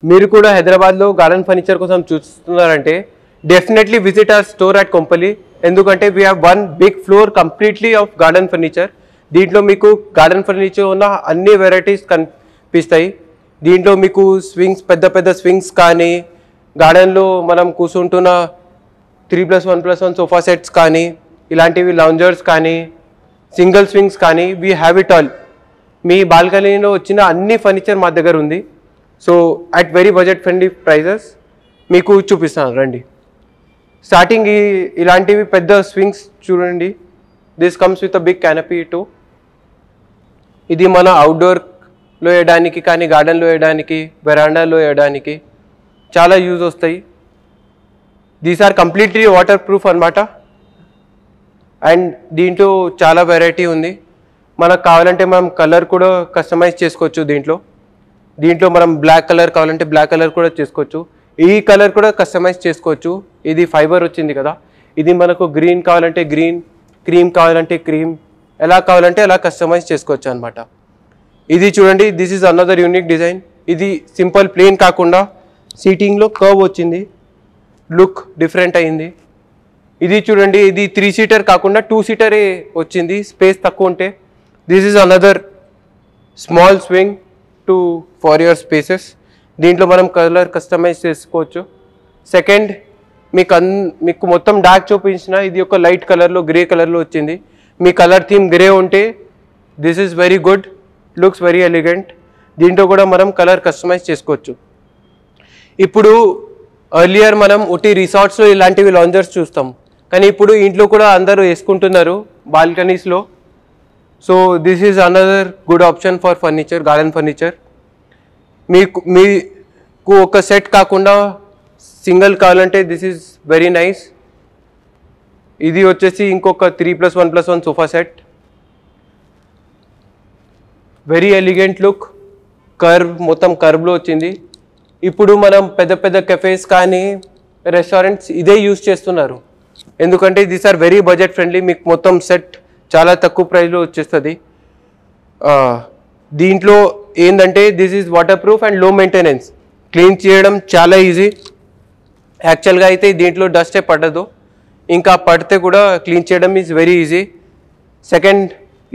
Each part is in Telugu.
మీరు కూడా హైదరాబాద్లో గార్డెన్ ఫర్నిచర్ కోసం చూస్తున్నారంటే definitely visit our store at Kompally. ఎందుకంటే we have one big floor completely of garden furniture. దీంట్లో మీకు గార్డెన్ ఫర్నిచర్ ఉన్న అన్ని వెరైటీస్ కనిపిస్తాయి. దీంట్లో మీకు స్వింగ్స్, పెద్ద పెద్ద స్వింగ్స్ కానీ, గార్డెన్లో మనం కూర్చుంటున్న 3+1+1 సోఫా సెట్స్ కానీ, ఇలాంటివి లౌంజర్స్ కానీ, సింగిల్ స్వింగ్స్ కానీ, వీ హ్యావ్ ఇట్ ఆల్. మీ బాల్కనీలో వచ్చిన అన్ని ఫర్నిచర్ మా దగ్గర ఉంది. So at very budget friendly prices మీకు చూపిస్తాను రండి. స్టార్టింగ్ ఇలాంటివి పెద్ద స్వింగ్స్ చూడండి. This comes with a big canopy too. ఇది మన అవుట్డోర్లో వేయడానికి కానీ, గార్డెన్లో వేయడానికి, వెరాండాలో వేయడానికి చాలా యూజ్ వస్తాయి. These are completely waterproof అనమాట. అండ్ దీంట్లో చాలా వెరైటీ ఉంది. మనకు కావాలంటే మనం కలర్ కూడా కస్టమైజ్ చేసుకోవచ్చు. దీంట్లో మనం బ్లాక్ కలర్ కావాలంటే బ్లాక్ కలర్ కూడా చేసుకోవచ్చు. ఈ కలర్ కూడా కస్టమైజ్ చేసుకోవచ్చు. ఇది ఫైబర్ వచ్చింది కదా, ఇది మనకు గ్రీన్ కావాలంటే గ్రీన్, క్రీమ్ కావాలంటే క్రీమ్, ఎలా కావాలంటే అలా కస్టమైజ్ చేసుకోవచ్చు అనమాట. ఇది చూడండి, this is another unique design. ఇది సింపుల్ ప్లెయిన్ కాకుండా సీటింగ్లో కర్వ్ వచ్చింది, లుక్ డిఫరెంట్ అయింది. ఇది చూడండి, ఇది 3 సీటర్ కాకుండా 2 సీటరే వచ్చింది, స్పేస్ తక్కువ ఉంటే. This is another small swing for your spaces. దీంట్లో మనం కలర్ కస్టమైజ్ చేసుకోవచ్చు. సెకండ్, మీకు మొత్తం డార్క్ చూపించిన ఇది ఒక లైట్ కలర్లో, గ్రే కలర్లో వచ్చింది. మీ కలర్ థీమ్ గ్రే ఉంటే this is very good, looks very elegant. దీంట్లో కూడా మనం కలర్ కస్టమైజ్ చేసుకోవచ్చు. ఇప్పుడు ఎర్లియర్ మనం ఊటీ రిసార్ట్స్లో ఇలాంటివి లాంజర్స్ చూస్తాం, కానీ ఇప్పుడు ఇంట్లో కూడా అందరూ వేసుకుంటున్నారు బాల్కనీస్లో. So this is another good option for furniture, garden furniture. మీకు ఒక సెట్ కాకుండా సింగిల్ కావాలంటే దిస్ ఈజ్ వెరీ నైస్. ఇది వచ్చేసి ఇంకొక 3+1+1 sofa set, very elegant look, curve, మొత్తం కర్వ్లో వచ్చింది. ఇప్పుడు మనం పెద్ద పెద్ద కెఫేస్ కానీ రెస్టారెంట్స్ ఇదే యూజ్ చేస్తున్నారు. ఎందుకంటే these are very budget friendly. మీకు మొత్తం సెట్ చాలా తక్కువ ప్రైస్లో వచ్చేస్తుంది. దీంట్లో ఏంటంటే this is waterproof and low maintenance. Clean చేయడం చాలా ఈజీ. యాక్చువల్గా అయితే దీంట్లో డస్టే పడదు, ఇంకా పడితే కూడా క్లీన్ చేయడం ఈజ్ వెరీ ఈజీ. సెకండ్,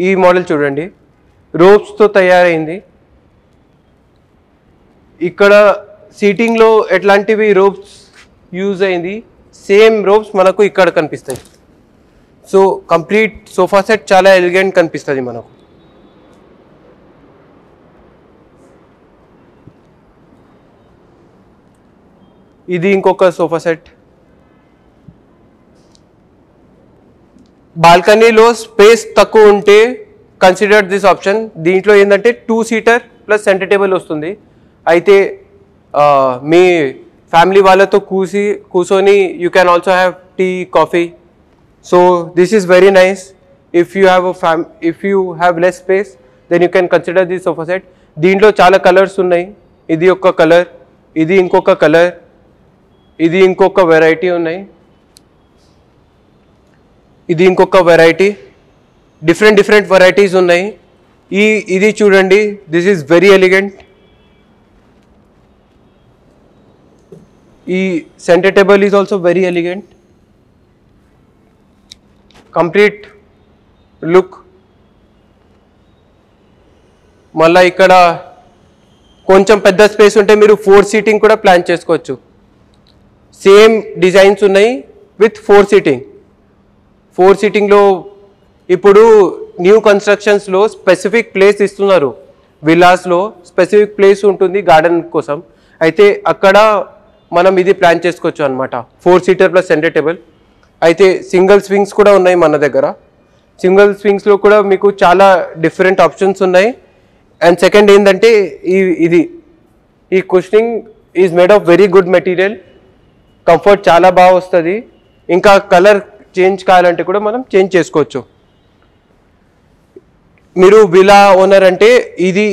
ఈ మోడల్ చూడండి, రోప్స్తో తయారైంది. ఇక్కడ సీటింగ్లో ఎట్లాంటివి రోప్స్ యూజ్ అయింది, సేమ్ రోప్స్ మనకు ఇక్కడ కనిపిస్తాయి. సో కంప్లీట్ సోఫా సెట్ చాలా ఎలిగెంట్ కనిపిస్తుంది మనకు. ఇది ఇంకొక సోఫా సెట్. బాల్కనీలో స్పేస్ తక్కువ ఉంటే కన్సిడర్ దిస్ ఆప్షన్. దీంట్లో ఏంటంటే 2 సీటర్ ప్లస్ సెంటర్ టేబుల్ వస్తుంది. అయితే మీ ఫ్యామిలీ వాళ్ళతో కూర్చొని you can also have tea, coffee. So this is very nice. If you have less space then you can consider this sofa set. దీంట్లో చాలా కలర్స్ ఉన్నాయి. ఇది ఒక కలర్, ఇది ఇంకొక కలర్, ఇది ఇంకొక వెరైటీ ఉన్నాయి, ఇది ఇంకొక వెరైటీ, డిఫరెంట్ వెరైటీస్ ఉన్నాయి. ఇది చూడండి, దిస్ ఈజ్ వెరీ ఎలిగెంట్. ఈ centre table is also very elegant, complete look. మళ్ళీ ఇక్కడ కొంచెం పెద్ద స్పేస్ ఉంటే మీరు 4 సీటింగ్ కూడా ప్లాన్ చేసుకోవచ్చు. సేమ్ డిజైన్స్ ఉన్నాయి విత్ 4 సీటింగ్. 4 సీటింగ్లో ఇప్పుడు న్యూ కన్స్ట్రక్షన్స్లో స్పెసిఫిక్ ప్లేస్ ఇస్తున్నారు. విల్లాస్లో స్పెసిఫిక్ ప్లేస్ ఉంటుంది గార్డెన్ కోసం. అయితే అక్కడ మనం ఇది ప్లాన్ చేసుకోవచ్చు అనమాట, 4 సీటర్ ప్లస్ సెంటర్ టేబుల్. అయితే సింగిల్ స్వింగ్స్ కూడా ఉన్నాయి మన దగ్గర. సింగిల్ స్వింగ్స్లో కూడా మీకు చాలా డిఫరెంట్ ఆప్షన్స్ ఉన్నాయి. అండ్ సెకండ్ ఏంటంటే ఈ cushioning is made of very good material, comfort చాలా బాగా వస్తుంది. ఇంకా కలర్ చేంజ్ కావాలంటే కూడా మనం చేంజ్ చేసుకోవచ్చు. మీరు విలా ఓనర్ అంటే ఇది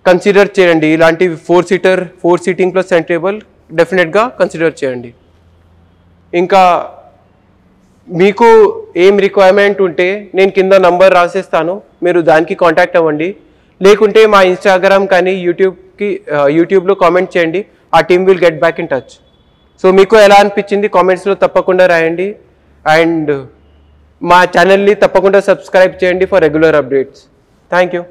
కన్సిడర్ చేయండి. ఇలాంటి 4 సీటింగ్ ప్లస్ సెంటర్ టేబుల్ డెఫినెట్గా కన్సిడర్ చేయండి. ఇంకా మీకు ఏం రిక్వైర్మెంట్ ఉంటే నేను కింద నంబర్ రాసేస్తాను, మీరు దానికి కాంటాక్ట్ అవ్వండి. లేకుంటే మా ఇన్స్టాగ్రామ్ కానీ యూట్యూబ్లో కామెంట్ చేయండి. ఆ team will get back in touch. So మీకు ఎలా అనిపించింది కామెంట్స్లో తప్పకుండా రాయండి. అండ్ మా ఛానల్ని తప్పకుండా సబ్స్క్రైబ్ చేయండి for regular updates. Thank you.